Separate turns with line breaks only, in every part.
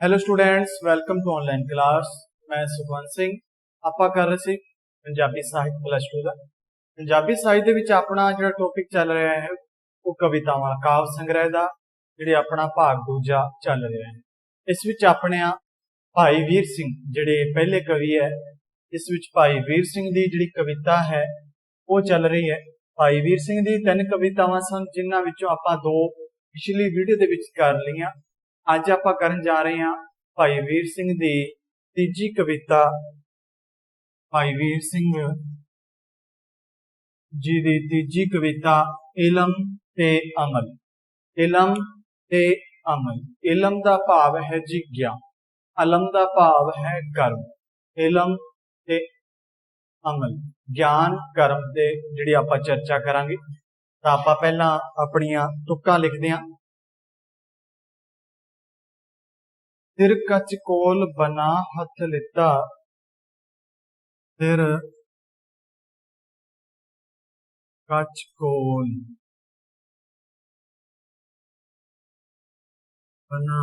Hello students, welcome to online class. मैं सुखवंत सिंह। ਆਪਾਂ ਕਰ ਰਹੇ ਸੀ ਪੰਜਾਬੀ ਸਾਹਿਤ ਪਲੱਸ 2 ਦਾ। ਪੰਜਾਬੀ ਸਾਹਿਤ ਦੇ ਵਿੱਚ ਆਪਣਾ ਜਿਹੜਾ ਟੌਪਿਕ ਚੱਲ ਰਿਹਾ ਹੈ ਉਹ ਕਵਿਤਾਵਾਂ ਕਾਵ ਸੰਗ੍ਰਹਿ ਦਾ ਜਿਹੜੇ ਆਪਣਾ ਭਾਗ ਦੂਜਾ ਚੱਲ ਰਿਹਾ ਹੈ। ਇਸ ਵਿੱਚ ਆਪਣੇ ਭਾਈ ਵੀਰ ਸਿੰਘ ਜਿਹੜੇ ਪਹਿਲੇ ਕਵੀ ਹੈ, ਇਸ ਵਿੱਚ ਭਾਈ ਵੀਰ ਸਿੰਘ ਦੀ ਜਿਹੜੀ ਕਵਿਤਾ ਹੈ ਉਹ ਚੱਲ ਰਹੀ ਹੈ। ਭਾਈ ਵੀਰ ਸਿੰਘ ਦੀ 3 ਕਵਿਤਾਵਾਂ ਸਨ, ਜਿਨ੍ਹਾਂ ਵਿੱਚੋਂ ਆਪਾਂ 2 ਪਿਛਲੀ ਵੀਡੀਓ ਦੇ ਵਿੱਚ ਕਰ ਲਈਆਂ। ਅੱਜ ਆਪਾਂ ਕਰਨ ਜਾ ਰਹੇ ਹਾਂ ਭਾਈ ਵੀਰ ਸਿੰਘ ਦੀ ਤੀਜੀ ਕਵਿਤਾ। ਭਾਈ ਵੀਰ ਸਿੰਘ ਜੀ ਦੀ ਤੀਜੀ ਕਵਿਤਾ ਇਲਮ ਤੇ ਅਮਲ। ਇਲਮ ਤੇ ਅਮਲ। ਇਲਮ ਦਾ ਭਾਵ ਹੈ ਜੀ ਗਿਆਨ, ਅਲਮ ਦਾ ਭਾਵ ਹੈ ਕਰਮ। ਇਲਮ ਤੇ ਅਮਲ, ਗਿਆਨ ਕਰਮ ਤੇ ਜਿਹੜੀ ਆਪਾਂ ਚਰਚਾ ਕਰਾਂਗੇ। ਤਾਂ ਆਪਾਂ ਪਹਿਲਾਂ ਆਪਣੀਆਂ ਤੁਕਾਂ ਲਿਖਦੇ ਹਾਂ। सिर कच कोल बना हथ लिता, सिर कच कोल बना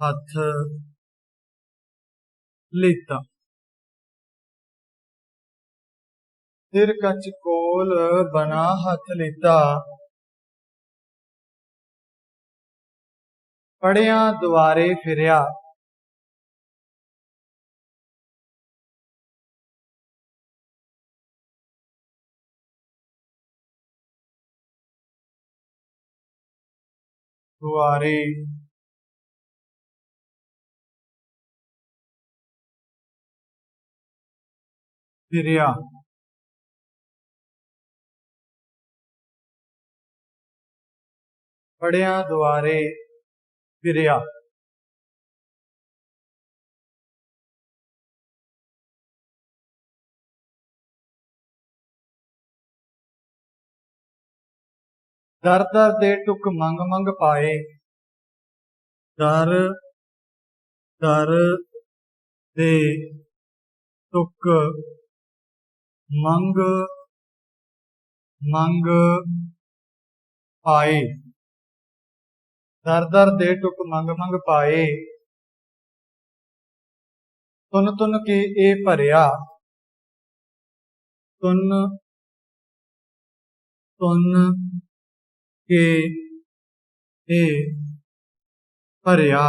हथ लिता। सिर कच कोल बना हथ लिता, पढ़िया दुआरे फिरिया। दुआरे फिरिया। पढ़िया दुआरे फिरिया। दर दर दे टुक मंग मंग पाए, दर दर दे टुक मंग मंग पाए। दर दर दे टुक मंग मंग पाए, तुन तुन के ए भरिया। तुन तुन के ए भरिया।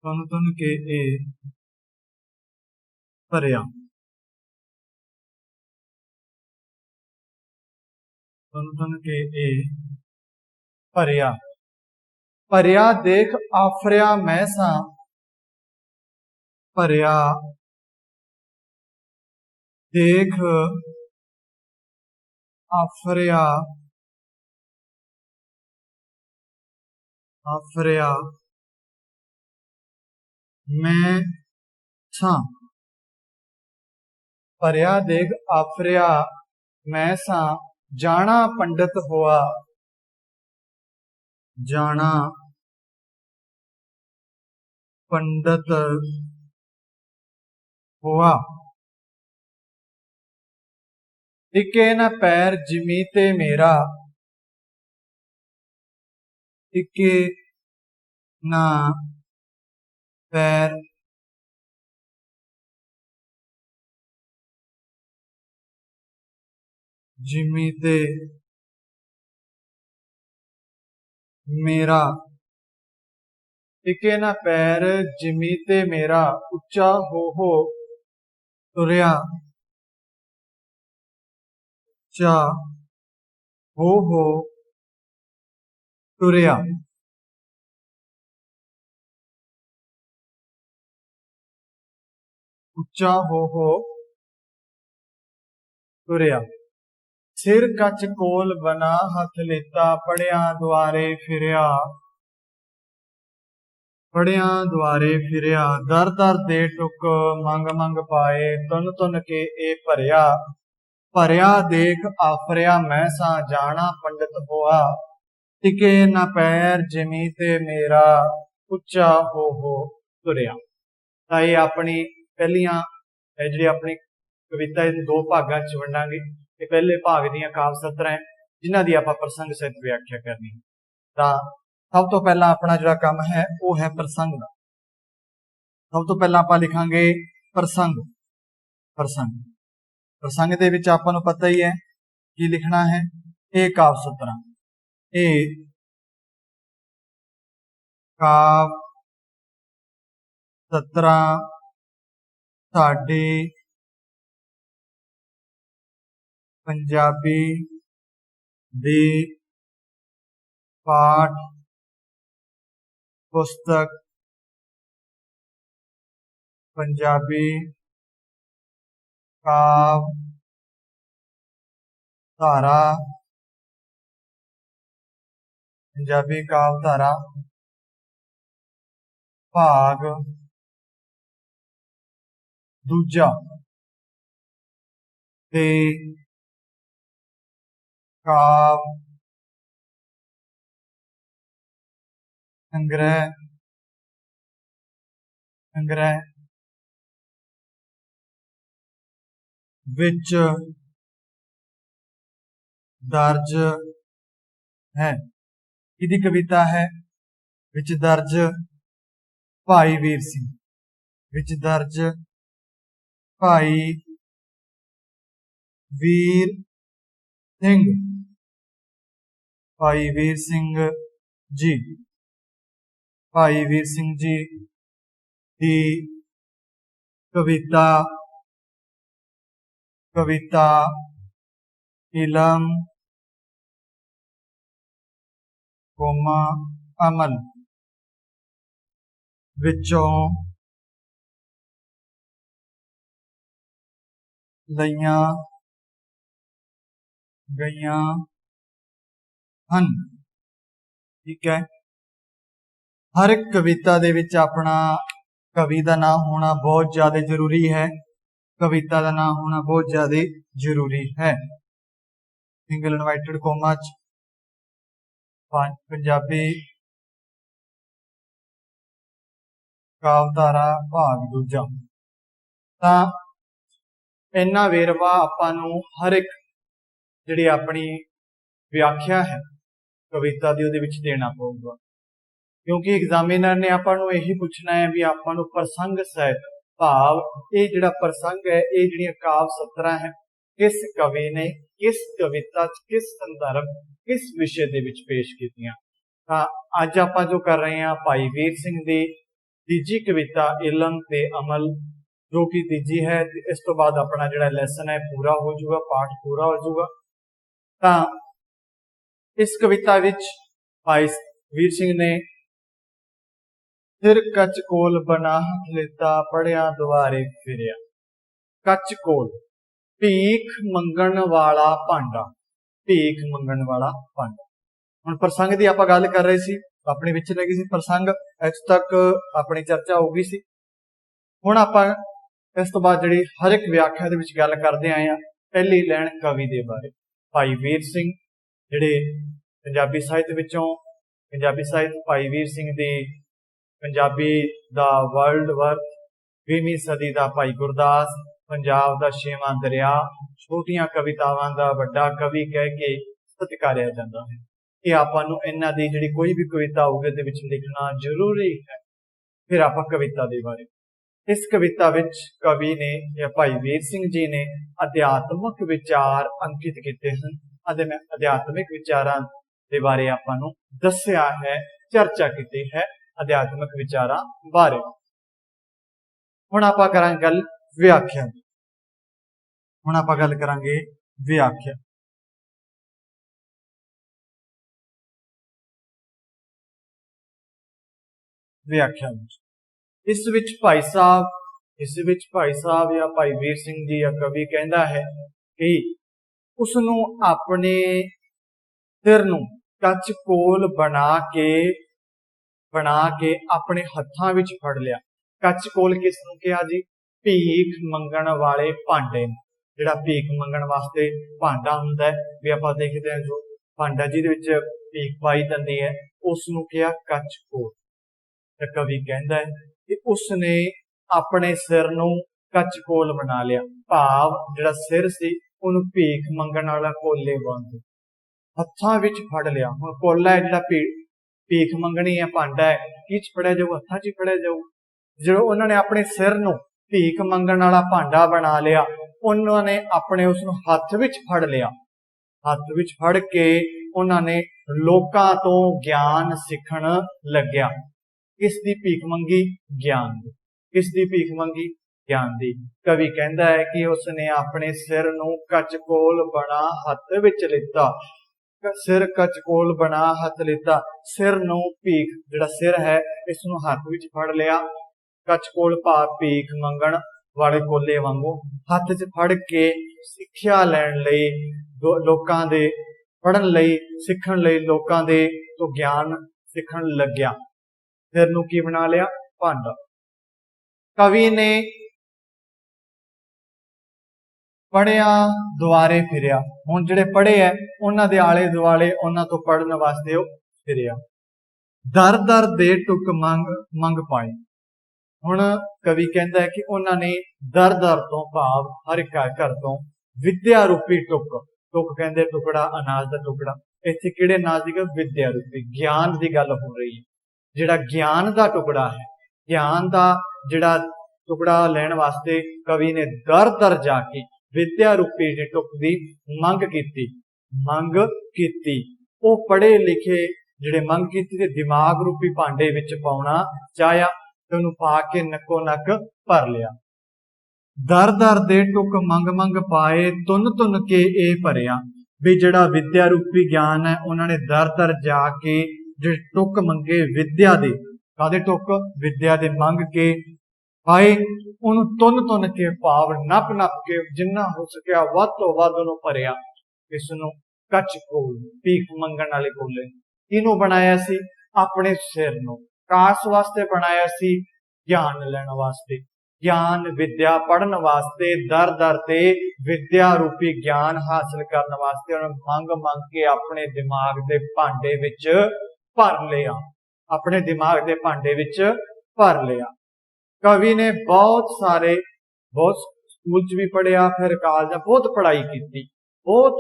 तुन तुन के ए भरिया। तुन तुन के ए भरिया। भरिया देख आफरिया मैं सां, भरिया देख आफरिया आफरिया मैं सां। भरिया देख आफरिया मैं सां, जाना पंडित हुआ। जाना पंडित हुआ। टिके न पैर जिमीते मेरा, टिके न पैर जिमीते मेरा। टिके न पैर जिमीते मेरा, उच्चा हो तुरया। उच्चा हो तुरया। उच्चा हो तुरया। सिर कच कोल बना हथ लेता, पढ़िया दुआरे फिरिया। पढ़िया दुआरे फिरिया। दर दर दे टुक मंग मंग पाए, तुन तुन के ए भरिया। भरिया देख आफरिया मैं सां, जाना पंडित हुआ। टिके न पैर जिमी ते मेरा, उच्चा हो तुरया। तां ये अपनी पहलियां जिहड़ी अपनी कविता इन दो भागां च वंडांगे। ते पहले भाग दीयां काव्य सतरां जिन्हां दी आपां प्रसंग सहित व्याख्या करनी। तां सब तो पहला अपना जिहड़ा काम है वो है प्रसंग दा। सब तो पहला आपां लिखांगे प्रसंग। प्रसंग प्रसंग दे विच आपां नूं पता ही है की लिखना है। ये काव्य सतरां, ये काव्य सतरां साडी पंजाबी दी पाठ पुस्तक पंजाबी काव्य धारा, पंजाबी काव्य धारा भाग दूजा ते काव्य संग्रह संग्रह विच दर्ज है। किहदी कविता है? विच दर्ज भाई वीर सिंह, विच दर्ज भाई वीर सिंह, भाई वीर सिंह जी, भाई वीर सिंह जी दी कविता कविता इलम कोमा अमल विचों लईयां गईयां हन। ठीक है, हर एक कविता दे विच अपना कवि का नाम होना बहुत ज्यादा जरूरी है। कविता का नाम होना बहुत ज्यादा जरूरी है। सिंगल इनवाइटेड कोमा च पंजाबी काव्यधारा भाग दूजा। तां इन्ना वेरवा आपां नूं हर एक जिहड़ी अपनी व्याख्या है कविता दी उहदे विच देना पऊगा, क्योंकि एग्जामिनर ने आपां नूं यही पूछना है भी आपां नूं प्रसंग सहित भाव ये जिहड़ा प्रसंग है ये जिहड़ियां काव्य सतरां है किस कवि ने किस कविता किस संदर्भ किस विषय दे विच पेश कीतियां। तां अज आपां जो कर रहे हैं भाई वीर सिंह दी तीजी कविता इलम ते अमल जो कि तीजी है। इस तो बाद अपना जिहड़ा लैसन है पूरा हो जाऊगा, पाठ पूरा हो जाऊगा। तां इस कविता विच भाई वीर सिंह ने सिर कच कोल बना लेता पढ़िया दुआरे फिरिया। कच कोल भीख मंगण वाला भांडा, भीख मंगण वाला भांडा। हुण प्रसंग की आपां गल कर रहे सी, अपने विच रह गई सी प्रसंग, इस तक अपनी चर्चा हो गई सी। हुण आपां इस तो बाद जिहड़ी हर एक व्याख्या दे विच गल करदे आए हां। पहली लैण कवि दे बारे, भाई वीर सिंह जिहड़े पंजाबी साहित्य विचों पंजाबी साहित्य भाई वीर सिंह दी पंजाबी दा वर्ल्ड वर्क 20वीं सदी दा भाई गुरदास, पंजाब दा छेवां दरिया, छोटियां कवितावां दा वड्डा कवि कह के सत्कारिया जाता है। ये आपां नूं इन्हां दी जिहड़ी कोई भी कविता होवे दे विच लिखना जरूरी है। फिर आपां कविता दे बारे, इस कविता विच कवि ने या भाई वीर सिंह जी ने अध्यात्मक विचार अंकित किए हैं। अध्यात्मिक विचारां दे बारे आपां नूं दस्सिया है, चर्चा की है अध्यात्मक विचारां बारे। हुण आपां करांगे गल व्याख्या दी। हुण आपां गल करांगे व्याख्या। व्याख्या इस विच भाई साहब या भाई वीर सिंह जी या कवि कहता है कि उसनू अपने सिर नू कच कोल बना के अपने हत्थां विच फड़ लिया। कच कोल किस नू कहा जी? भीख मंगण वाले भांडे, जिहड़ा भीख मंगण वास्ते भांडा हुंदा है, भी आपां देखदे हां जो भांडा जिहदे विच भीख पाई जांदी है उसनू कहा कच कोल। कवि कहता है कि उसने अपने सिर नू ਕੱਚ ਕੋਲ ਬਣਾ ਲਿਆ। ਭਾਵ ਜਿਹੜਾ ਸਿਰ ਸੀ ਉਹਨੂੰ ਭੀਖ ਮੰਗਣ ਵਾਲਾ ਕੋਲੇ ਵਾਂਗੂ ਹੱਥਾਂ ਵਿੱਚ ਫੜ ਲਿਆ। ਹੁਣ ਕੋਲਾ ਹੈ ਜਿਹੜਾ ਭੀਖ ਮੰਗਣੀ ਹੈ, ਭਾਂਡਾ ਹੈ, ਕਿਹ 'ਚ ਫੜਿਆ ਜਾਊ? ਹੱਥਾਂ 'ਚ ਹੀ ਫੜਿਆ ਜਾਊ। ਜਦੋਂ ਉਹਨਾਂ ਨੇ ਆਪਣੇ ਸਿਰ ਨੂੰ ਭੀਖ ਮੰਗਣ ਵਾਲਾ ਭਾਂਡਾ ਬਣਾ ਲਿਆ, ਉਹਨਾਂ ਨੇ ਆਪਣੇ ਉਸ ਨੂੰ ਹੱਥ ਵਿੱਚ ਫੜ ਲਿਆ। ਹੱਥ ਵਿੱਚ ਫੜ ਕੇ ਉਹਨਾਂ ਨੇ ਲੋਕਾਂ ਤੋਂ ਗਿਆਨ ਸਿੱਖਣ ਲੱਗਿਆ। ਕਿਸ ਦੀ ਭੀਖ ਮੰਗੀ? ਗਿਆਨ ਦੀ। ਕਿਸ ਦੀ ਭੀਖ ਮੰਗੀ? ਗਿਆਨ ਦੀ। ਕਵੀ ਕਹਿੰਦਾ ਹੈ ਕਿ ਉਸਨੇ ਆਪਣੇ ਸਿਰ ਨੂੰ ਕਚਕੋਲ ਬਣਾ ਹੱਥ ਵਿੱਚ ਲਿੱਤਾ। ਸਿਰ ਕਚਕੋਲ ਬਣਾ ਹੱਥ ਲਿੱਤਾ। ਸਿਰ ਨੂੰ ਭੀਖ, ਜਿਹੜਾ ਸਿਰ ਹੈ ਇਸ ਨੂੰ ਹੱਥ ਵਿੱਚ ਫੜ ਲਿਆ। ਕਚਕੋਲ ਭਾਵ ਭੀਖ ਮੰਗਣ ਵਾਲੇ ਕੋਲੇ ਵਾਂਗੂ ਹੱਥ 'ਚ ਫੜ ਕੇ ਸਿੱਖਿਆ ਲੈਣ ਲਈ, ਲੋਕਾਂ ਦੇ ਪੜ੍ਹਨ ਲਈ, ਸਿੱਖਣ ਲਈ, ਲੋਕਾਂ ਦੇ ਤੋਂ ਗਿਆਨ ਸਿੱਖਣ ਲੱਗਿਆ। ਸਿਰ ਨੂੰ ਕੀ ਬਣਾ ਲਿਆ? ਭਾਂਡਾ। ਕਵੀ ਨੇ ਪੜ੍ਹਿਆ, ਦੁਆਰੇ ਫਿਰਿਆ। ਹੁਣ ਜਿਹੜੇ ਪੜ੍ਹੇ ਹੈ ਉਹਨਾਂ ਦੇ ਆਲੇ ਦੁਆਲੇ ਉਹਨਾਂ ਤੋਂ ਪੜ੍ਹਨ ਵਾਸਤੇ ਉਹ ਫਿਰਿਆ। ਦਰ ਦਰ ਦੇ ਟੁਕ ਮੰਗ ਪਾਏ। ਹੁਣ ਕਵੀ ਕਹਿੰਦਾ ਹੈ ਕਿ ਉਹਨਾਂ ਨੇ ਦਰ ਦਰ ਤੋਂ ਭਾਵ ਹਰ ਇੱਕ ਘਰ ਤੋਂ ਵਿਦਿਆ ਰੂਪੀ ਟੁਕ ਕਹਿੰਦੇ ਟੁਕੜਾ, ਅਨਾਜ ਦਾ ਟੁਕੜਾ। ਇੱਥੇ ਕਿਹੜੇ ਅਨਾਜ ਦੀ ਗੱਲ? ਵਿਦਿਆ ਰੂਪੀ, ਗਿਆਨ ਦੀ ਗੱਲ ਹੋ ਰਹੀ ਹੈ। ਜਿਹੜਾ ਗਿਆਨ ਦਾ ਟੁਕੜਾ ਹੈ, ਗਿਆਨ ਦਾ ਜਿਹੜਾ ਟੁਕੜਾ ਲੈਣ ਵਾਸਤੇ ਕਵੀ ਨੇ ਦਰ ਦਰ ਜਾ ਕੇ ਵਿਦਿਆ ਰੂਪੀ ਦੀ ਟੁਕ ਦੀ ਮੰਗ ਕੀਤੀ। ਉਹ ਪੜ੍ਹੇ ਲਿਖੇ ਜਿਹੜੇ ਮੰਗ ਕੀਤੀ ਤੇ ਦਿਮਾਗ ਰੂਪੀ ਭਾਂਡੇ ਵਿੱਚ ਪਾਉਣਾ ਚਾਹਿਆ ਤੇ ਉਹਨੂੰ ਪਾ ਕੇ ਨੱਕੋ ਨੱਕ ਭਰ ਲਿਆ। ਦਰ ਦਰ ਦੇ ਟੁਕ ਮੰਗ ਪਾਏ, ਤੁੰਨ ਕੇ ਇਹ ਭਰਿਆ। ਵੀ ਜਿਹੜਾ ਵਿਦਿਆ ਰੂਪੀ ਗਿਆਨ ਹੈ ਉਹਨਾਂ ਨੇ ਦਰ ਦਰ ਜਾ ਕੇ ਜਿਹੜੇ ਟੁਕ ਮੰਗੇ ਵਿਦਿਆ ਦੇ, ਕਾਦੇ ਟੁਕ? ਵਿਦਿਆ ਦੇ ਮੰਗ ਕੇ ਪਾਏ, ਉਹਨੂੰ ਤੁੰਨ ਕੇ ਭਾਵ ਨੱਪ ਕੇ ਜਿੰਨਾ ਹੋ ਸਕਿਆ ਵੱਧ ਤੋਂ ਵੱਧ ਉਹਨੂੰ ਭਰਿਆ। ਇਸ ਨੂੰ ਕੱਚ ਕੋਲ, ਭੀਖ ਮੰਗਣ ਵਾਲੇ ਕੋਲੇ। ਇਹਨੂੰ ਬਣਾਇਆ ਸੀ ਆਪਣੇ ਸਿਰ ਨੂੰ ਕਾਸ ਵਾਸਤੇ ਬਣਾਇਆ ਸੀ, ਗਿਆਨ ਲੈਣ ਵਾਸਤੇ, ਗਿਆਨ ਵਿਦਿਆ ਪੜ੍ਹਨ ਵਾਸਤੇ, ਦਰ ਦਰ ਤੇ ਵਿਦਿਆ ਰੂਪੀ ਗਿਆਨ ਹਾਸਲ ਕਰਨ ਵਾਸਤੇ ਉਹਨੇ ਮੰਗ ਕੇ ਆਪਣੇ ਦਿਮਾਗ ਦੇ ਭਾਂਡੇ ਵਿੱਚ ਭਰ ਲਿਆ। ਆਪਣੇ ਦਿਮਾਗ ਦੇ ਭਾਂਡੇ ਵਿੱਚ ਭਰ ਲਿਆ। ਕਵੀ ਨੇ ਬਹੁਤ ਸਕੂਲ 'ਚ ਵੀ ਪੜ੍ਹਿਆ, ਫਿਰ ਕਾਲਜਾਂ ਬਹੁਤ ਪੜ੍ਹਾਈ ਕੀਤੀ, ਬਹੁਤ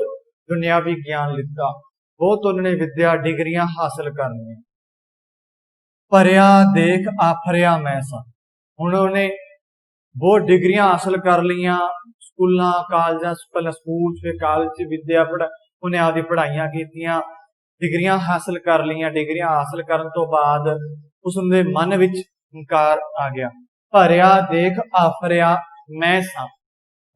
ਦੁਨਿਆਵੀ ਗਿਆਨ ਲਿੱਤਾ, ਬਹੁਤ ਉਹਨਾਂ ਨੇ ਵਿਦਿਆ ਡਿਗਰੀਆਂ ਹਾਸਲ ਕਰਨੀਆਂ। ਭਰਿਆ ਦੇਖ ਆਫਰਿਆ ਮੈਂ ਸਾਂ। ਹੁਣ ਉਹਨੇ ਬਹੁਤ ਡਿਗਰੀਆਂ ਹਾਸਲ ਕਰ ਲਈਆਂ, ਸਕੂਲਾਂ ਕਾਲਜਾਂ, ਪਹਿਲਾਂ ਸਕੂਲ ਫਿਰ ਕਾਲਜ 'ਚ ਵਿਦਿਆ ਉਹਨੇ ਆਪਦੀ ਪੜ੍ਹਾਈਆਂ ਕੀਤੀਆਂ, ਡਿਗਰੀਆਂ ਹਾਸਲ ਕਰ ਲਈਆਂ। ਡਿਗਰੀਆਂ ਹਾਸਲ ਕਰਨ ਤੋਂ ਬਾਅਦ ਉਸ ਦੇ ਮਨ ਵਿੱਚ ਹੰਕਾਰ ਆ ਗਿਆ। ਭਰਿਆ ਦੇਖ ਆਫਰਿਆ ਮੈਂ ਸਾਂ।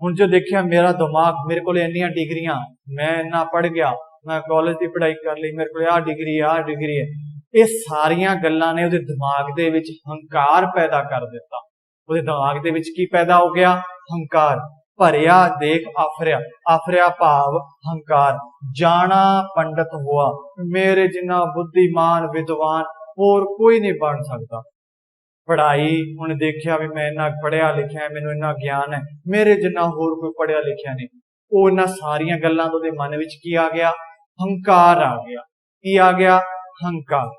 ਹੁਣ ਜੋ ਦੇਖਿਆ ਮੇਰਾ ਦਿਮਾਗ, ਮੇਰੇ ਕੋਲ ਇੰਨੀਆਂ ਡਿਗਰੀਆਂ, ਮੈਂ ਇੰਨਾ ਪੜ੍ਹ ਗਿਆ, ਮੈਂ ਕਾਲਜ ਦੀ ਪੜ੍ਹਾਈ ਕਰ ਲਈ, ਮੇਰੇ ਕੋਲ ਆਹ ਡਿਗਰੀ ਹੈ, ਇਹ ਸਾਰੀਆਂ ਗੱਲਾਂ ਨੇ ਉਹਦੇ ਦਿਮਾਗ ਦੇ ਵਿੱਚ ਹੰਕਾਰ ਪੈਦਾ ਕਰ ਦਿੱਤਾ। ਉਹਦੇ ਦਿਮਾਗ ਦੇ ਵਿੱਚ ਕੀ ਪੈਦਾ ਹੋ ਗਿਆ? ਹੰਕਾਰ। ਭਰਿਆ ਦੇਖ ਆਫਰਿਆ ਭਾਵ ਹੰਕਾਰ। ਜਾਣਾ ਪੰਡਤ ਹੁਆ, ਮੇਰੇ ਜਿੰਨਾ ਬੁੱਧੀਮਾਨ ਵਿਦਵਾਨ ਹੋਰ ਕੋਈ ਨਹੀਂ ਬਣ ਸਕਦਾ। ਪੜ੍ਹਾਈ, ਹੁਣ ਦੇਖਿਆ ਵੀ ਮੈਂ ਇੰਨਾ ਪੜ੍ਹਿਆ ਲਿਖਿਆ, ਮੈਨੂੰ ਇੰਨਾ ਗਿਆਨ ਹੈ, ਮੇਰੇ ਜਿੰਨਾ ਹੋਰ ਕੋਈ ਪੜ੍ਹਿਆ ਲਿਖਿਆ ਨਹੀਂ। ਉਹ ਇਹਨਾਂ ਸਾਰੀਆਂ ਗੱਲਾਂ ਤੋਂ ਉਹਦੇ ਮਨ ਵਿੱਚ ਕੀ ਆ ਗਿਆ? ਹੰਕਾਰ ਆ ਗਿਆ। ਕੀ ਆ ਗਿਆ? ਹੰਕਾਰ।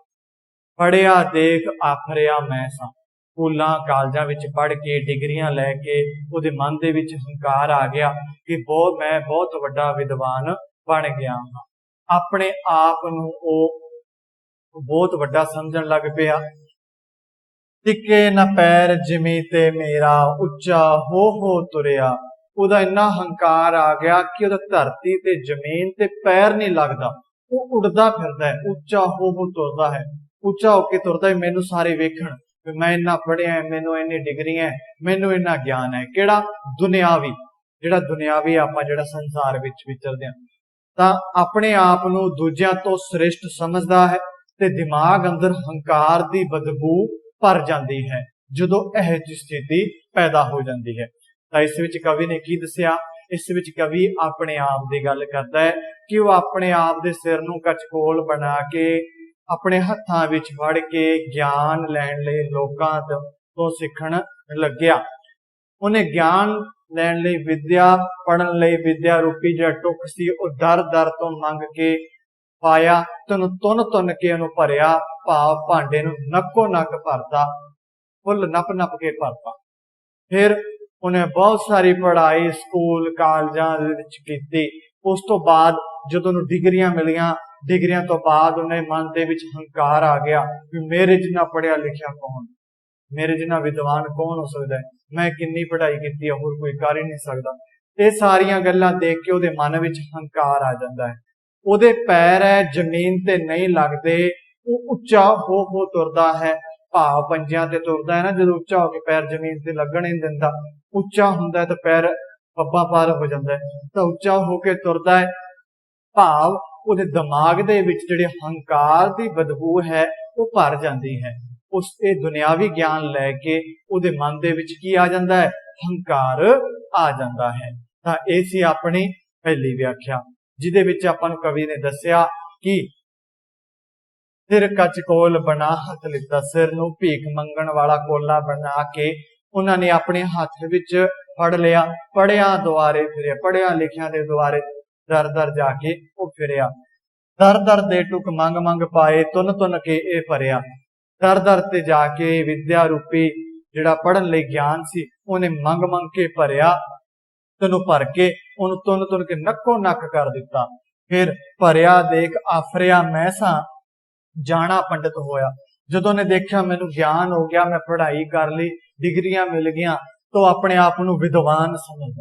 ਪੜ੍ਹਿਆ ਦੇਖ ਆਫਰਿਆ ਮੈਂ ਸਾਂ। ਸਕੂਲਾਂ ਕਾਲਜਾਂ ਵਿੱਚ ਪੜ੍ਹ ਕੇ ਡਿਗਰੀਆਂ ਲੈ ਕੇ ਉਹਦੇ ਮਨ ਦੇ ਵਿੱਚ ਹੰਕਾਰ ਆ ਗਿਆ ਕਿ ਮੈਂ ਬਹੁਤ ਵੱਡਾ ਵਿਦਵਾਨ ਬਣ ਗਿਆ ਹਾਂ। ਆਪਣੇ ਆਪ ਨੂੰ ਉਹ ਬਹੁਤ ਵੱਡਾ ਸਮਝਣ ਲੱਗ ਪਿਆ। ਟਿੱਕੇ ਨਾ ਪੈਰ ਜਿਮੀ ਤੇ ਮੇਰਾ, ਉੱਚਾ ਹੋ ਤੁਰਿਆ। ਉਹਦਾ ਇੰਨਾ ਹੰਕਾਰ ਆ ਗਿਆ ਕਿ ਉਹਦਾ ਧਰਤੀ ਤੇ ਜ਼ਮੀਨ ਤੇ ਪੈਰ ਨਹੀਂ ਲੱਗਦਾ, ਉਹ ਉੱਡਦਾ ਫਿਰਦਾ ਹੈ, ਉੱਚਾ ਹੋ ਤੁਰਦਾ ਹੈ। ਉੱਚਾ ਹੋ ਕੇ ਤੁਰਦਾ ਹੈ, ਮੈਨੂੰ ਸਾਰੇ ਵੇਖਣ ਮੈਂ ਇੰਨਾ ਪੜ੍ਹਿਆ, ਮੈਨੂੰ ਇੰਨੀ ਡਿਗਰੀਆਂ, ਮੈਨੂੰ ਇੰਨਾ ਗਿਆਨ ਹੈ। ਕਿਹੜਾ? ਦੁਨਿਆਵੀ। ਜਿਹੜਾ ਦੁਨਿਆਵੀ ਆਪਾਂ ਜਿਹੜਾ ਸੰਸਾਰ ਵਿੱਚ ਵਿਚਰਦੇ ਹਾਂ, ਤਾਂ ਆਪਣੇ ਆਪ ਨੂੰ ਦੂਜਿਆਂ ਤੋਂ ਸ੍ਰੇਸ਼ਟ ਸਮਝਦਾ ਹੈ ਤੇ ਦਿਮਾਗ ਅੰਦਰ ਹੰਕਾਰ ਦੀ ਬਦਬੂ ਭਰ ਜਾਂਦੀ ਹੈ ਜਦੋਂ ਇਹ ਜਿਹੀ ਸਥਿਤੀ ਪੈਦਾ ਹੋ ਜਾਂਦੀ ਹੈ। ਤਾਂ ਇਸ ਵਿੱਚ ਕਵੀ ਨੇ ਕੀ ਦੱਸਿਆ? ਇਸ ਵਿੱਚ ਕਵੀ ਆਪਣੇ ਆਪ ਦੀ ਗੱਲ ਕਰਦਾ ਹੈ ਕਿ ਉਹ ਆਪਣੇ ਆਪ ਦੇ ਸਿਰ ਨੂੰ ਕਚਕੋਲ ਬਣਾ ਕੇ ਆਪਣੇ ਹੱਥਾਂ ਵਿੱਚ ਫੜ ਕੇ ਗਿਆਨ ਲੈਣ ਲਈ ਲੋਕਾਂ ਤੋਂ ਸਿੱਖਣ ਲੱਗਿਆ। ਉਹਨੇ ਗਿਆਨ ਲੈਣ ਲਈ, ਵਿਦਿਆ ਪੜ੍ਹਨ ਲਈ ਵਿਦਿਆ ਰੂਪੀ ਜਿਹੜਾ ਟੁੱਕ ਸੀ ਉਹ ਦਰ ਦਰ ਤੋਂ ਮੰਗ ਕੇ ਪਾਇਆ, ਤੁੰਨ ਕੇ ਉਹਨੂੰ ਭਰਿਆ, ਭਾਵ ਭਾਂਡੇ ਨੂੰ ਨੱਕੋ ਨੱਕ ਭਰਤਾ, ਫੁੱਲ ਨੱਪ ਕੇ ਭਰਤਾ। ਫਿਰ उन्हें बहुत सारी पढ़ाई स्कूल कालजां दे विच कीती। उस तो बाद जदों उन्हें डिग्रियां मिलियां, डिग्रियां तो बाद उन्हें मन दे विच हंकार आ गया कि मेरे जिन्ना पढ़िया लिखिया कौन, मेरे जिन्ना विद्वान कौन हो सकता है, मैं किन्नी पढ़ाई की है, होर कोई कर ही नहीं सकता। ये सारिया गल्लां देख के उहदे मन विच हंकार आ जाता है। उहदे पैर है जमीन ते नहीं लगते, वो उच्चा हो तुरदा है, भाव पंजियां ते तुरदा है ना, जो उच्चा होकर पैर जमीन से लगन ही नहीं दिंदा, उच्चा हुंदा है तो पैर पब्बा पार हो जाता है, तो उच्चा होकर तुरदा है। भाव उहदे दिमाग दे विच जिहड़ी हंकार दी बदबू है वो भर जाती है। उस ये दुनियावी ज्ञान लैके उहदे मन दे विच की आ जाता है, हंकार आ जाता है। तां ये सी अपनी पहली व्याख्या, जिहदे विच आपां नूं कवि ने दस्सिया कि सिर कच कोल बना हथ लिता, सिर नूं भीख मंगण वाला कोला बना के उन्होंने अपने हाथ विच फड़ लिया, पढ़िया दुआरे फिरिया, पढ़िया लिखिया दे दुआरे दर दर जाके वो फिरिया, दर दर दे टुक मंग मंग पाए, तुन तुन के ए भरिया। दर दर ते जाके विद्या रूपी जिहड़ा पढ़न लई ज्ञान सी उन्हें मंग मंग के भरिया, तेनों भर के उन्होंने तुन तुन के नक्को नक कर दिता। फिर भरिया देख आफरिया मैं सा जाना पंडित होया, जदों ने देखा मैनू ज्ञान हो गया, मैं पढ़ाई कर ली, डिग्रियां मिल गई, तो अपने आप नूं विद्वान समझ,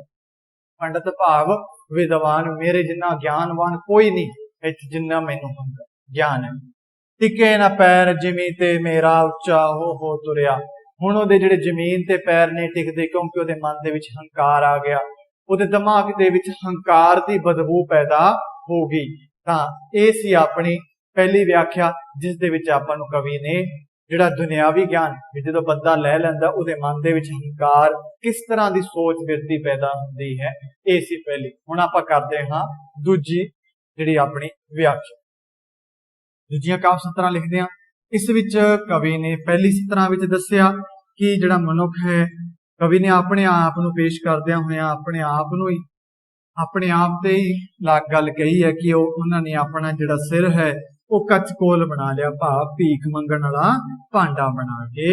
पंडित भाव विद्वान, मेरे जिन्ना ज्ञानवान कोई नहीं इत्थे जिन्ना मैनू ज्ञान है। टिके ना पैर जिमी ते मेरा उच्चा हो तुरिया। हुण उहदे जिहड़े जमीन ते पैर नहीं टिकदे, क्योंकि उहदे मन दे विच हंकार आ गया, उहदे दिमाग दे विच हंकार दी बदबू पैदा हो गई। तां इह सी अपनी पहली व्याख्या, जिस दे विच आपां नूं कवि ने जिहड़ा दुनियावी ज्ञान जो बंदा लै लैंदा, उहदे मन दे विच हंकार किस तरह की सोच बिरती पैदा होंदी है, ये सी पहली। हुण आपां करदे हां दूजी जिहड़ी अपनी व्याख्या। दूजियां काव्य सतरां लिखदे हां। इस विच कवि ने पहली सतरां विच दस्सिया कि जिहड़ा मनुख है, कवि ने अपने आप नूं पेश करदियां होइयां अपने आप नूं ही अपने आप ते ही गल कही है कि उन्होंने अपना जिहड़ा सिर है वो कचकोल बना लिया, भाव भीख मंगण वाला भांडा बना के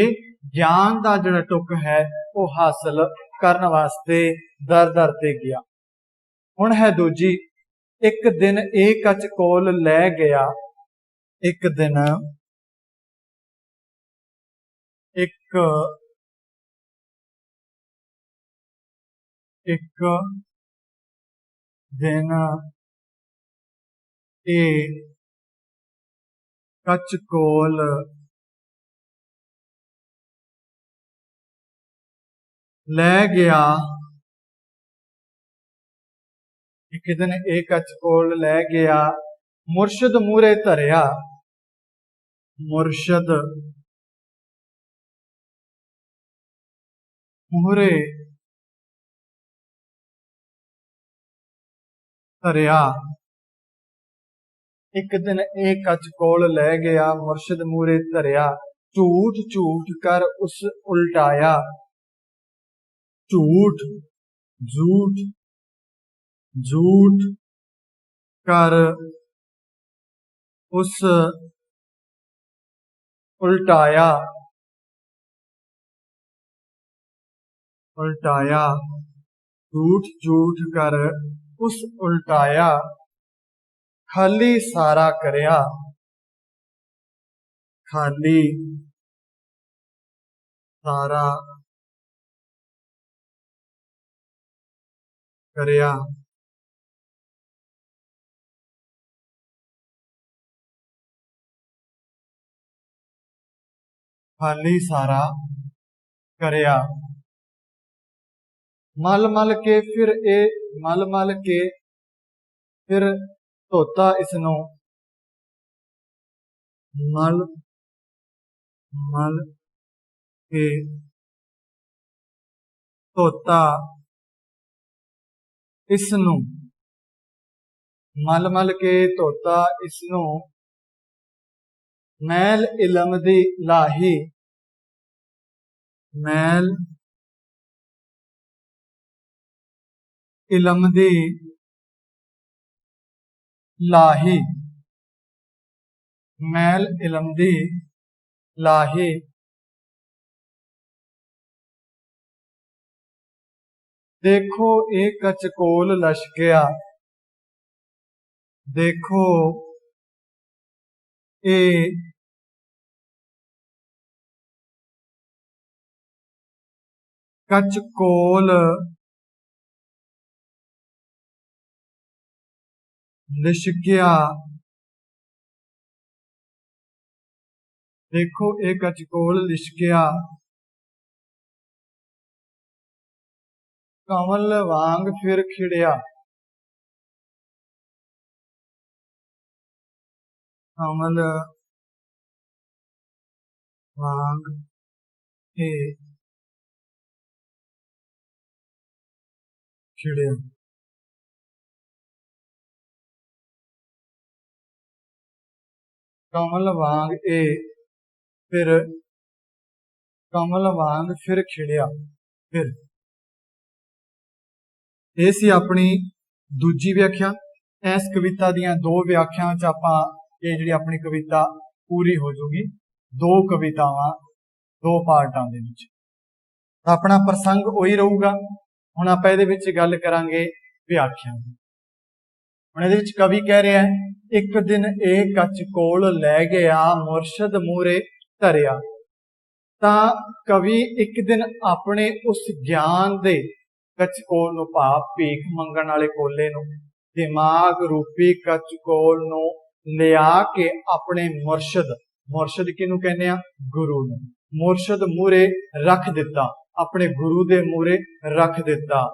ज्ञान का जिहड़ा टुक है वो हासिल करने वास्ते दर दर ते गया। हुण है दूजी, एक दिन एक कचकोल लै गया, एक दिन एक एक दिन ए कचकोल लै गया, एक दिन एक कचकोल लै गया, मुर्शद मूरे धरिया, मुर्शद मूरे धरिया। एक दिन एक कचकोल लै गया, मुर्शद मूरे धरिया, झूठ झूठ कर उस उल्टाया, झूठ झूठ झूठ कर उस उल्टाया, उल्टाया झूठ झूठ कर उस उल्टाया, खाली सारा करया, खाली सारा करया। खाली सारा करया, मल मल के फिर ए मल मल के फिर धोता इसनों, मल मल के धोता इसनों, मल मल के धोता इसनों, मैल इलम दी लाही, मैल इलम दी लाही, मैल इलम दी लाही, देखो एक कचकोल लशकिया, देखो ए कचकोल लिशकिया, देखो एक कचकोल लिशकिया, कमल वांग फिर खिड़िया, कमल वांग फिर खिड़िया। कमल वांग फिर कमल वांग फिर खिड़िया। फिर ਇਹ ਸੀ ਆਪਣੀ ਦੂਜੀ ਵਿਆਖਿਆ। ਇਸ ਕਵਿਤਾ ਦੀਆਂ ਦੋ ਵਿਆਖਿਆਵਾਂ ਚ ਆਪਾਂ ਇਹ ਜਿਹੜੀ ਆਪਣੀ ਕਵਿਤਾ ਪੂਰੀ ਹੋ ਜੂਗੀ। ਦੋ ਕਵਿਤਾਵਾਂ ਦੋ ਪਾਰਟਾਂ ਦੇ ਵਿੱਚ। ਆਪਣਾ ਪ੍ਰਸੰਗ ਉਹੀ ਰਹੂਗਾ। ਹੁਣ ਆਪਾਂ ਇਹਦੇ ਵਿੱਚ ਗੱਲ ਕਰਾਂਗੇ ਵਿਆਖਿਆ ਦੀ। ਹੁਣ ਇਹਦੇ ਵਿੱਚ ਕਵੀ ਕਹਿ ਰਿਹਾ ਹੈ, ਇੱਕ ਦਿਨ ਇਹ ਕਚਕੋਲ ਲੈ ਗਿਆ ਮੁਰਸ਼ਦ ਮੂਹਰੇ ਧਰਿਆ। ਤਾਂ ਕਵੀ ਇੱਕ ਦਿਨ ਆਪਣੇ ਉਸ ਗਿਆਨ ਦੇ कचकोल ਨੂੰ ਭਾਵ ਭੀਖ ਮੰਗਣ ਵਾਲੇ ਕੋਲੇ ਨੂੰ, ਦਿਮਾਗ ਰੂਪੀ ਕਚਕੋਲ ਨੂੰ ਲਿਆ ਕੇ ਆਪਣੇ ਮੁਰਸ਼ਦ ਕਿਹਨੂੰ ਕਹਿੰਦੇ ਆ? ਗੁਰੂ ਨੂੰ। ਮੁਰਸ਼ਦ ਮੂਹਰੇ ਰੱਖ ਦਿੱਤਾ, ਆਪਣੇ ਗੁਰੂ ਦੇ ਮੂਹਰੇ ਰੱਖ ਦਿੱਤਾ।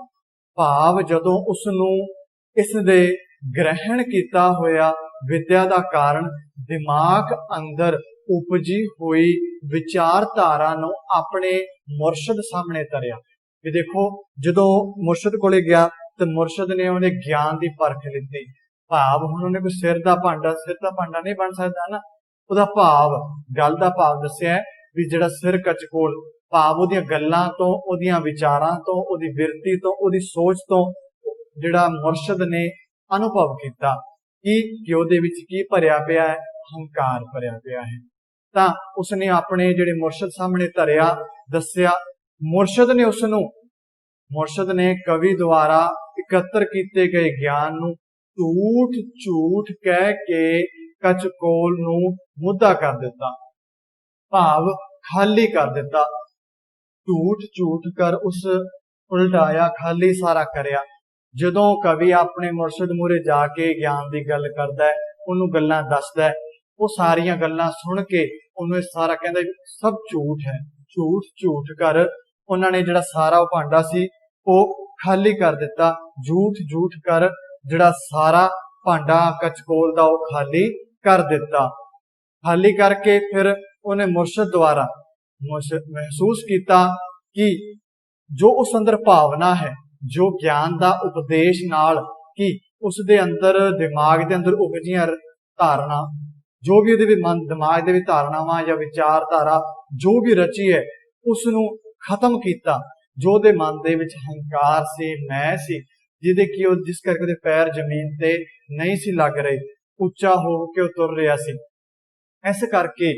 ਭਾਵ ਜਦੋਂ ਉਸ ਨੂੰ ਇਸ ਦੇ ਗ੍ਰਹਿਣ ਕੀਤਾ ਹੋਇਆ ਵਿਦਿਆ ਦਾ ਕਾਰਨ ਦਿਮਾਗ ਅੰਦਰ ਉਪਜੀ ਹੋਈ ਵਿਚਾਰਧਾਰਾ ਨੂੰ ਆਪਣੇ ਮੁਰਸ਼ਦ ਸਾਹਮਣੇ ਧਰਿਆ। ਵੀ ਦੇਖੋ ਜਦੋਂ ਮੁਰਸ਼ਦ ਕੋਲੇ ਗਿਆ ਤੇ ਮੁਰਸ਼ਦ ਨੇ ਉਹਦੇ ਗਿਆਨ ਦੀ ਪਰਖ ਲਿੱਤੀ। ਭਾਵ ਹੁਣ ਉਹਨੇ ਕੋਈ ਸਿਰ ਦਾ ਭਾਂਡਾ ਨਹੀਂ ਬਣ ਸਕਦਾ ਨਾ। ਉਹਦਾ ਭਾਵ, ਗੱਲ ਦਾ ਭਾਵ ਦੱਸਿਆ ਵੀ ਜਿਹੜਾ ਸਿਰ ਕਚਕੋਲ, ਭਾਵ ਉਹਦੀਆਂ ਗੱਲਾਂ ਤੋਂ, ਉਹਦੀਆਂ ਵਿਚਾਰਾਂ ਤੋਂ, ਉਹਦੀ ਬਿਰਤੀ ਤੋਂ, ਉਹਦੀ ਸੋਚ ਤੋਂ ਜਿਹੜਾ ਮੁਰਸ਼ਦ ਨੇ ਅਨੁਭਵ ਕੀਤਾ ਕਿ ਉਹਦੇ ਵਿੱਚ ਕੀ ਭਰਿਆ ਪਿਆ ਹੈ? ਹੰਕਾਰ ਭਰਿਆ ਪਿਆ ਹੈ। ਤਾਂ ਉਸਨੇ ਆਪਣੇ ਜਿਹੜੇ ਮੁਰਸ਼ਦ ਸਾਹਮਣੇ ਧਰਿਆ, ਦੱਸਿਆ। ਮੁਰਸ਼ਦ ਨੇ ਕਵੀ ਦੁਆਰਾ ਇਕੱਤਰ ਕੀਤੇ ਗਏ ਗਿਆਨ ਨੂੰ ਝੂਠ ਕਹਿ ਕੇ ਕਚਕੋਲ ਨੂੰ ਮੁੱਦਾ ਕਰ ਦਿੱਤਾ। ਭਾਵ ਖਾਲੀ ਕਰ ਦਿੱਤਾ। ਝੂਠ ਕਰ ਉਸ ਉਲਟਾਇਆ, ਖਾਲੀ ਸਾਰਾ ਕਰਿਆ। ਜਦੋਂ ਕਵੀ ਆਪਣੇ ਮੁਰਸ਼ਦ ਮੂਹਰੇ ਜਾ ਕੇ ਗਿਆਨ ਦੀ ਗੱਲ ਕਰਦਾ ਹੈ, ਉਹਨੂੰ ਗੱਲਾਂ ਦੱਸਦਾ ਹੈ, ਉਹ ਸਾਰੀਆਂ ਗੱਲਾਂ ਸੁਣ ਕੇ ਉਹਨੂੰ ਇਹ ਸਾਰਾ ਕਹਿੰਦਾ ਸਭ ਝੂਠ ਹੈ। ਝੂਠ ਕਰ ਉਹਨਾਂ ਨੇ ਜਿਹੜਾ ਸਾਰਾ ਉਹ ਭਾਂਡਾ ਸੀ ਉਹ ਖਾਲੀ ਕਰ ਦਿੱਤਾ। ਝੂਠ ਕਰ ਜਿਹੜਾ ਸਾਰਾ ਭਾਂਡਾ ਕਚਕੋਲ ਦਾ ਉਹ ਖਾਲੀ ਕਰ ਦਿੱਤਾ। ਖਾਲੀ ਕਰਕੇ ਫਿਰ ਉਹਨੇ ਮੁਰਸ਼ਦ ਦੁਆਰਾ ਮਹਿਸੂਸ ਕੀਤਾ ਕਿ ਜੋ ਉਸ ਅੰਦਰ ਭਾਵਨਾ ਹੈ, ਜੋ ਗਿਆਨ ਦਾ ਉਪਦੇਸ਼ ਨਾਲ ਕਿ ਉਸ ਦੇ ਅੰਦਰ ਦਿਮਾਗ ਦੇ ਅੰਦਰ ਉਪਜੀਆਂ ਧਾਰਨਾ, ਜੋ ਵੀ ਉਹਦੇ ਦਿਮਾਗ ਦੇ ਵਿੱਚ ਧਾਰਨਾਵਾਂ ਜਾਂ ਵਿਚਾਰਧਾਰਾ ਜੋ ਵੀ ਰਚੀ ਹੈ, ਉਸ ਨੂੰ ਖਤਮ ਕੀਤਾ। ਜੋ ਉਹਦੇ ਮਨ ਦੇ ਵਿੱਚ ਹੰਕਾਰ ਸੀ, ਮੈਂ ਸੀ, ਜਿਸ ਕਰਕੇ ਉਹਦੇ ਪੈਰ ਜ਼ਮੀਨ ਤੇ ਨਹੀਂ ਸੀ ਲੱਗ ਰਹੇ, ਉੱਚਾ ਹੋ ਕੇ ਉਹ ਤੁਰ ਰਿਹਾ ਸੀ। ਇਸ ਕਰਕੇ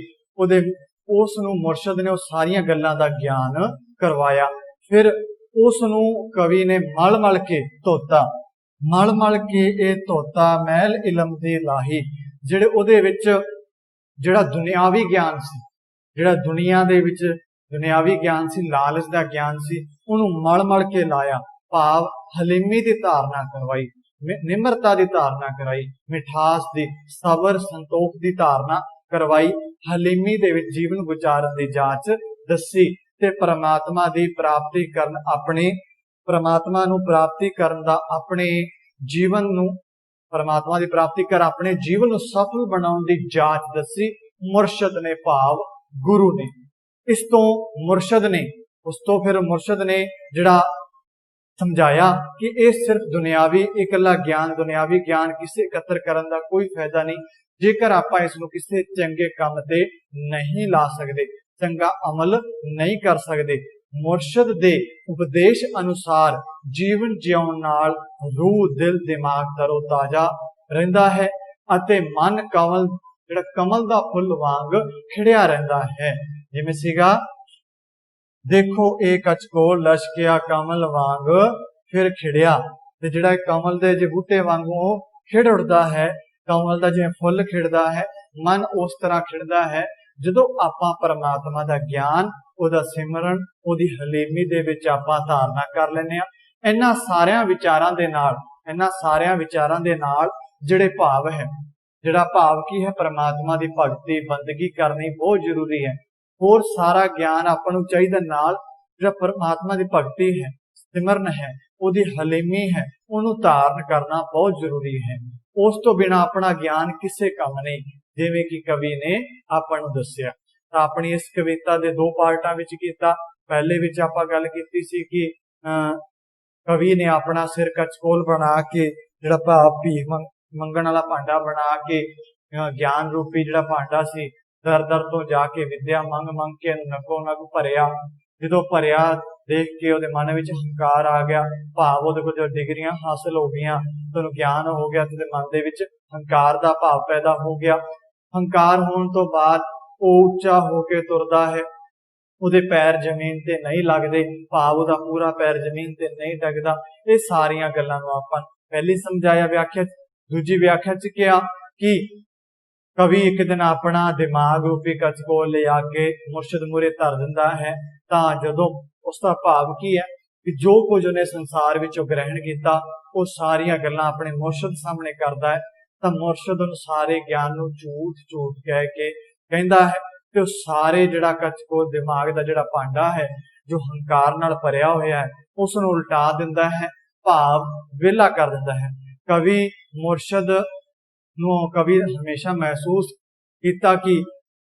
ਉਸ ਨੂੰ ਮੁਰਸ਼ਦ ਨੇ ਉਹ ਸਾਰੀਆਂ ਗੱਲਾਂ ਦਾ ਗਿਆਨ ਕਰਵਾਇਆ। ਫਿਰ ਉਸ ਨੂੰ ਕਵੀ ਨੇ ਮਲ ਕੇ ਧੋਤਾ। ਮਲ ਕੇ ਇਹ ਧੋਤਾ ਮਹਿਲ ਇਲਮ ਦੀ ਲਾਹੀ। ਜਿਹੜੇ ਉਹਦੇ ਵਿੱਚ ਜਿਹੜਾ ਦੁਨਿਆਵੀ ਗਿਆਨ ਸੀ, ਜਿਹੜਾ ਦੁਨੀਆ ਦੇ ਵਿੱਚ ਦੁਨਿਆਵੀ ਗਿਆਨ ਸੀ, ਲਾਲਚ ਦਾ ਗਿਆਨ ਸੀ, ਉਹਨੂੰ ਮਲ ਕੇ ਲਾਇਆ। ਭਾਵ ਹਲੀਮੀ ਦੀ ਧਾਰਨਾ ਕਰਵਾਈ, ਨਿਮਰਤਾ ਦੀ ਧਾਰਨਾ ਕਰਾਈ, ਮਿਠਾਸ ਦੀ, ਸਬਰ ਸੰਤੋਖ ਦੀ ਧਾਰਨਾ ਕਰਵਾਈ। ਹਲੀਮੀ ਦੇ ਵਿੱਚ ਜੀਵਨ ਗੁਜ਼ਾਰਨ ਦੀ ਜਾਂਚ ਦੱਸੀ ਤੇ ਪਰਮਾਤਮਾ ਦੀ ਪ੍ਰਾਪਤੀ ਕਰਨ, ਪਰਮਾਤਮਾ ਨੂੰ ਪ੍ਰਾਪਤੀ ਕਰਨ ਦਾ ਆਪਣੇ ਜੀਵਨ ਨੂੰ, ਪਰਮਾਤਮਾ ਦੀ ਪ੍ਰਾਪਤੀ ਕਰ ਆਪਣੇ ਜੀਵਨ ਨੂੰ ਸਫਲ ਬਣਾਉਣ ਦੀ ਜਾਂਚ ਦੱਸੀ ਮੁਰਸ਼ਦ ਨੇ, ਭਾਵ ਗੁਰੂ ਨੇ। ਇਸ ਤੋਂ ਫਿਰ ਮੁਰਸ਼ਦ ਨੇ ਜਿਹੜਾ ਸਮਝਾਇਆ ਕਿ ਇਹ ਸਿਰਫ ਦੁਨਿਆਵੀ ਇਕੱਲਾ ਗਿਆਨ, ਦੁਨਿਆਵੀ ਗਿਆਨ ਕਿਸੇ ਇਕੱਤਰ ਕਰਨ ਦਾ ਕੋਈ ਫਾਇਦਾ ਨਹੀਂ ਜੇਕਰ ਆਪਾਂ ਇਸ ਨੂੰ ਕਿਸੇ ਚੰਗੇ ਕੰਮ ਤੇ ਨਹੀਂ ਲਾ ਸਕਦੇ, ਚੰਗਾ ਅਮਲ ਨਹੀਂ ਕਰ ਸਕਦੇ। ਮੁਰਸ਼ਦ ਦੇ ਉਪਦੇਸ਼ ਅਨੁਸਾਰ ਜੀਵਨ ਜਿਉਣ ਨਾਲ ਰੂਹ, ਦਿਲ, ਦਿਮਾਗ ਤਰੋ ਤਾਜ਼ਾ ਰਹਿੰਦਾ ਹੈ ਅਤੇ ਮਨ ਕਮਲ ਦਾ ਫੁੱਲ ਵਾਂਗ ਖਿੜਿਆ ਰਹਿੰਦਾ ਹੈ। ਜਿਵੇਂ ਸੀਗਾ, ਦੇਖੋ ਇਹ ਕਚਕੋਲ ਲਸ਼ਕਿਆ ਕਮਲ ਵਾਂਗ फिर खिड़िया ते जिहड़ा कमल दे जे बूटे वांगू वो खिड़ उड़दा है, कमल दा जिवें फुੱਲ खिड़दा है, मन उस तरह खिड़दा है ਜਦੋਂ ਆਪਾਂ परमात्मा ਦਾ ਗਿਆਨ, ਉਹਦਾ ਸਿਮਰਨ, ਉਹਦੀ ਹਲੀਮੀ ਦੇ ਵਿੱਚ ਆਪਾਂ ਧਾਰਨਾ ਕਰ ਲੈਂਦੇ ਆ। ਇਹਨਾਂ ਸਾਰਿਆਂ ਵਿਚਾਰਾਂ ਦੇ ਨਾਲ ਜਿਹੜੇ ਭਾਵ ਹੈ, ਜਿਹੜਾ ਭਾਵ ਕੀ ਹੈ, परमात्मा ਦੀ ਭਗਤੀ ਬੰਦਗੀ ਕਰਨੀ ਬਹੁਤ ਜ਼ਰੂਰੀ ਹੈ। ਹੋਰ ਸਾਰਾ ਗਿਆਨ ਆਪਾਂ ਨੂੰ ਚਾਹੀਦਾ, ਨਾਲ ਜਿਹੜਾ परमात्मा ਦੀ ਭਗਤੀ ਹੈ, सिमरन है, ਉਹਦੀ ਹਲੀਮੀ है, ਉਹਨੂੰ ਧਾਰਨ करना बहुत जरूरी है। उस तो बिना अपना ज्ञान किसे काम नहीं, जिवें कि कवि ने आपां नूं दस्सिया। तां अपनी इस कविता दे दो पार्टां विच कीता। पहले विच आपां गल कीती सी कि कवि ने अपना सिर कचकोल बना के, जिहड़ा भाव भीख मंगण वाला भांडा बना के, ज्ञान रूपी जिहड़ा भांडा सी, दर दर तो जाके विद्या मंग मंग के नगो नग भरिया। जदों भरिया देख के ਉਹਦੇ मन ਵਿੱਚ हंकार आ गया, भाव ਉਹਦੇ ਕੋਲ डिग्रियां हासिल हो गई, तो ज्ञान हो गया, ਤੇ मन ਦੇ ਵਿੱਚ हंकार ਦਾ भाव पैदा हो गया। हंकार होने तो बाद ਉਹ ਉੱਚਾ ਹੋ ਕੇ ਤੁਰਦਾ ਹੈ, ਉਹਦੇ पैर ਜ਼ਮੀਨ ਤੇ नहीं लगते, भाव ਉਹਦਾ पूरा पैर ਜ਼ਮੀਨ ਤੇ नहीं डगदा। ਇਹ ਸਾਰੀਆਂ ਗੱਲਾਂ ਨੂੰ ਆਪਾਂ ਪਹਿਲੀ ਸਮਝਾਇਆ व्याख्या। दूजी व्याख्या च किया कि कवि एक दिन अपना दिमाग रूपी कचकोल ले आके मुर्शद मूहरे धर दिंदा है, तां जदों उसका भाव की है कि जो कुछ उन्हें संसार विचों ग्रहण किया वो सारिया गल्लां अपने मुर्शद सामने करता है, तो मुर्शद उन सारे ज्ञान नूं झूठ झूठ कह के कहता है कि सारे जिहड़ा कचकोल दिमाग का जिहड़ा भांडा है, जो हंकार नाल भरिया होया है, उसनूं उल्टा दिंदा है, भाव विहला कर दिंदा है। कवि मुर्शद नूं कवि हमेशा महसूस किया कि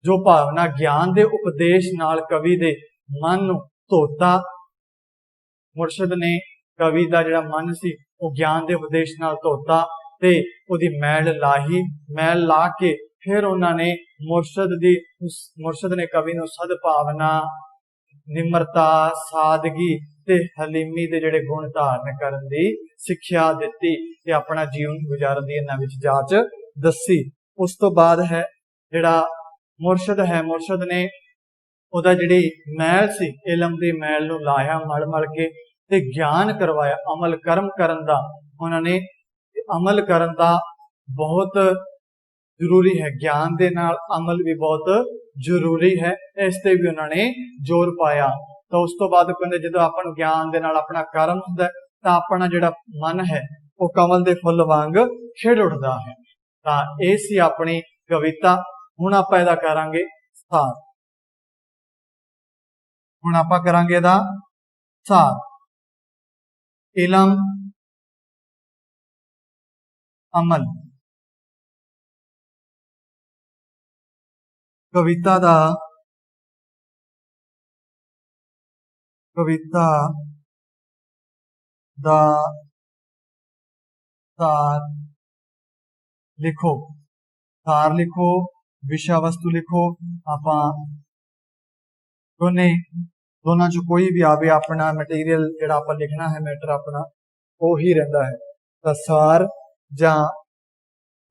जो भावना ज्ञान के उपदेश नाल कवि दे मन नूं धोता, मुर्शद ने कवि का जिहड़ा मन सी वो ज्ञान के उपदेश नाल धोता ते उहदी मैल लाही। मैल ला के फिर उन्होंने मुर्शद ने कवि नूं सदभावना, निमरता, सादगी ते हलीमी दे जिहड़े गुण धारण करन दी सिक्ख्या दित्ती ते अपना जीवन गुजारन दी इन्हां विच जाच दसी। उस तो बाद है जिहड़ा मुर्शद है, मुर्शद ने ਉਹਦਾ ਜਿਹੜੀ मैल सी, इलम की मैल नूं लाया मल मल के ते ज्ञान करवाया, अमल कर्म करन दा उन्होंने अमल करन दा बहुत जरूरी है। ज्ञान दे नाल अमल भी बहुत जरूरी है, इस ते भी उन्होंने जोर पाया। तो उस तो बाद कहते जो अपन ज्ञान दे नाल अपना कर्म हुंदा तां अपना जिहड़ा मन है वो कमल दे फुੱਲ वांग खिड़ उठदा है। तां इह सी अपनी कविता। हुण आपां इहदा करांगे सार। हुण आपां करांगे इहदा सार। इलम, अमल। कविता दा सार लिखो। सार लिखो, विषय वस्तु लिखो। आपां दोनों चो कोई भी आवे, अपना मटीरियल जिहड़ा आपां लिखना है, मैटर अपना वो ही रहिंदा है। तां सार जां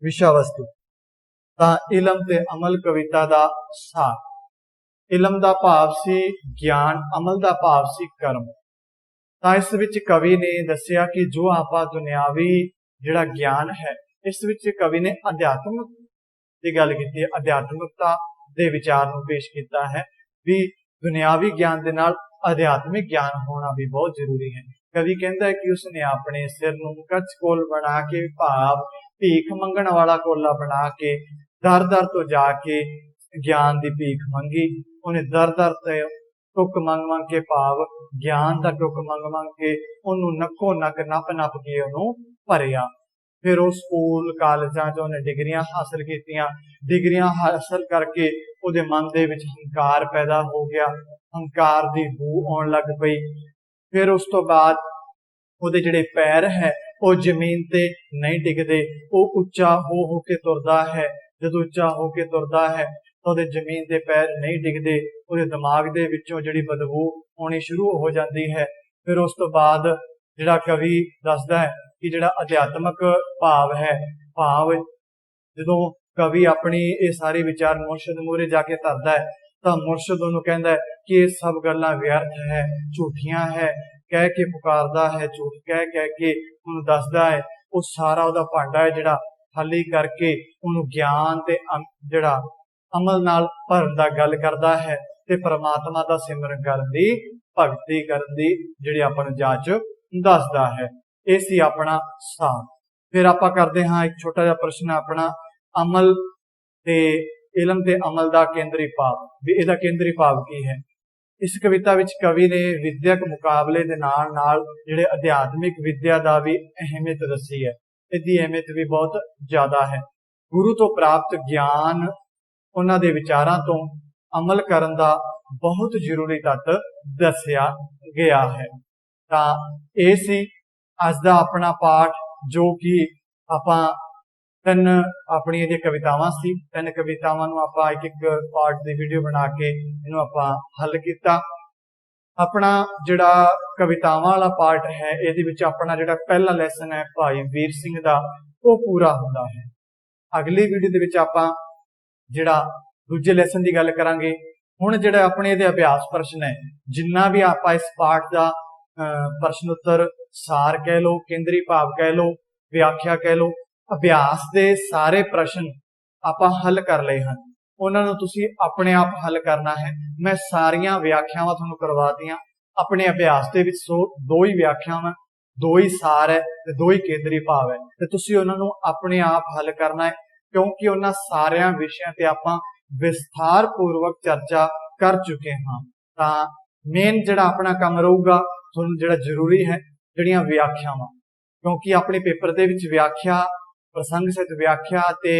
विषय वस्तु। तां इलम ते अमल कविता दा सार। इलम दा भाव सी ज्ञान, अमल दा भाव सी कर्म। तां इस विच कवि ने दस्सिया कि जो आपां दुनियावी जिहड़ा ज्ञान है, इस विच कवि ने अध्यात्मक की गल कीती है, अध्यात्मिकता दे विचार नूं पेश किया है भी दुनियावी ज्ञान के नाल अध्यात्मिक ज्ञान होना भी बहुत जरूरी है। कवि कहता है कि उसने अपने सिर नूं कचकोल बना के, भाव भीख मंगण वाला कोला बना के, दर दर तो जाके ज्ञान की भीख मंगी। उन्हें दर दर ते टुक मंग मंग के, भाव ज्ञान का टुक मंग मंग के उन्होंने नक्को नक नप नप के उन्होंने भरिया। फिर उस स्कूल कॉलेजां च उन्हें डिग्रियां हासिल कीतियां। डिग्रियां हासिल करके उहदे मन दे विच हंकार पैदा हो गया, हंकार दी बू आउण लग पई। फिर उस तो बाद उहदे जिहड़े पैर है वो जमीन ते नहीं टिकदे, वो उच्चा हो के तुरदा है। जदों उच्चा हो के तुरदा है तो उहदे जमीन ते पैर नहीं टिकदे, उहदे दिमाग दे विचों जिहड़ी बदबू आउणी शुरू हो जाती है। फिर उस तो बाद जिहड़ा कवि दसदा है कि जिहड़ा अध्यात्मक भाव है, भाव जदों कवि अपनी ये सारी विचार मुर्शद मूहरे जाके धरदा है तो मुर्शद उन्होंने कहता है कि ये सब गल्लां व्यर्थ है, झूठियां है, कह के पुकारदा है, झूठ कह कह के उन्हें दसदा है, वो सारा उहदा भांडा है जिहड़ा खाली करके उन्हें ज्ञान ते जिहड़ा अमल नाल भरन दा गल करदा है ते परमात्मा दा सिमरन करन दी भगती करन दी जिहड़ी आपां नूं जाच दसदा है। ये सी अपना सार। फिर आपां करदे हां एक छोटा जिहा प्रश्न अपना अमल ते इलम ते अमल दा केंद्री भाव, भी इहदा केंद्री भाव की है। इस कविता विच कवि ने विद्यक मुकाबले दे नाल नाल जिहड़े अध्यात्मिक विद्या दा भी अहमियत दसी है। इसकी अहमियत भी बहुत ज्यादा है। गुरु तो प्राप्त ज्ञान उन्हां दे विचारां तो अमल करन दा बहुत जरूरी तत्त दसिया गया है। तां इह सी अज दा अपना पाठ, जो कि आपां तीन अपनी जो कवितावां सी, तीन कवितावां नूं आपां एक एक पार्ट दी वीडियो बना के इहनूं आपां हल कीता। अपना जिहड़ा कवितावां वाला पार्ट है, इहदे विच अपना जिहड़ा पहला लैसन है भाई वीर सिंह दा, वो पूरा हुंदा है। अगली वीडियो दे विच आपां जिहड़ा दूजे लैसन की गल करांगे। हुण जिहड़ा अपने इहदे अभ्यास प्रश्न है, जिन्ना भी आपां इस पाठ का प्रश्न उत्तर सार कह लो, केंद्री भाव कह लो, व्याख्या कह लो, अभ्यास दे सारे प्रश्न आपां हल कर लए हैं। उन्हां नूं तुसीं अपने आप हल करना है। मैं सारियां व्याख्यावां तुहानूं करवातियां। अपने अभ्यास दे विच दो ही व्याख्यावां, दो ही सार है ते दो ही केंद्री भाव है, ते तुसीं उन्हां नूं अपने आप हल करना है, क्योंकि उन्हां सारियां विषयां ते आपां विस्तार पूर्वक चर्चा कर चुके हाँ। तां मेन जिहड़ा अपना काम रहूगा, तुहानूं जिहड़ा जरूरी है जिहड़ियां व्याख्यावां, क्योंकि अपने पेपर दे विच व्याख्या, प्रसंग सहित व्याख्या ते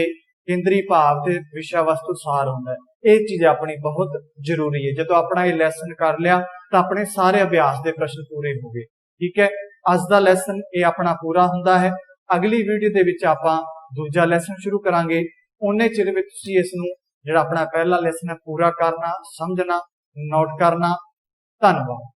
केंद्री भाव ते विषय वस्तु सार होंदा है। ये चीज अपनी बहुत जरूरी है। जो अपना ये लैसन कर लिया तो अपने सारे अभ्यास के प्रश्न पूरे हो गए। ठीक है, अज का लैसन ये अपना पूरा हुंदा है। अगली वीडियो दे विच आपां दूजा लैसन शुरू करांगे। उन्ने चिर विच तुसीं इस नूं जिहड़ा अपना पहला लैसन है पूरा करना, समझना, नोट करना। धन्यवाद।